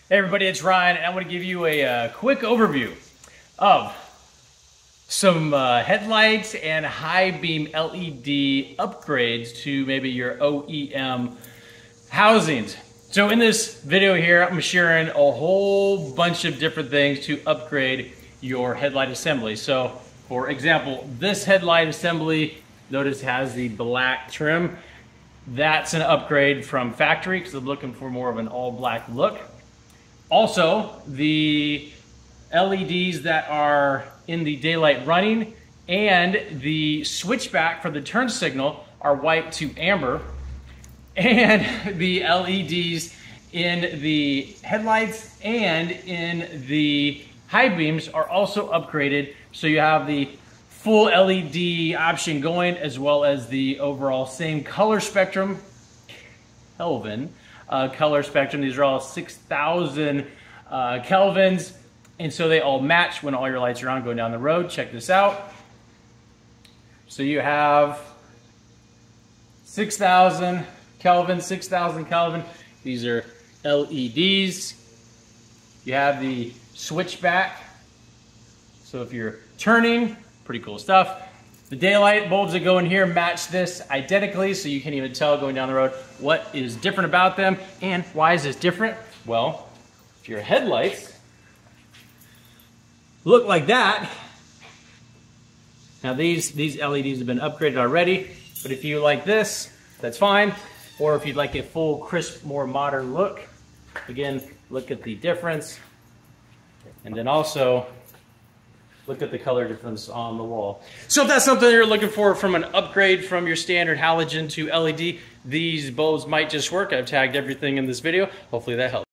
Hey everybody, it's Ryan, and I want to give you a quick overview of some headlights and high beam LED upgrades to maybe your OEM housings. So in this video here, I'm sharing a whole bunch of different things to upgrade your headlight assembly. So for example, this headlight assembly, notice has the black trim. That's an upgrade from factory because I'm looking for more of an all black look. Also, the LEDs that are in the daylight running and the switchback for the turn signal are white to amber. And the LEDs in the headlights and in the high beams are also upgraded. So you have the full LED option going, as well as the overall same color spectrum, Kelvin color spectrum. These are all 6,000 Kelvins, and so they all match when all your lights are on going down the road. Check this out. So you have 6,000 Kelvin, 6,000 Kelvin. These are LEDs. You have the switchback. So if you're turning, pretty cool stuff. The daylight bulbs that go in here match this identically, so you can't even tell going down the road what is different about them. And why is this different? Well, if your headlights look like that, now these LEDs have been upgraded already, but if you like this, that's fine. Or if you'd like a full, crisp, more modern look, again, look at the difference. And then also, look at the color difference on the wall. So if that's something you're looking for from an upgrade from your standard halogen to LED, these bulbs might just work. I've tagged everything in this video. Hopefully that helps.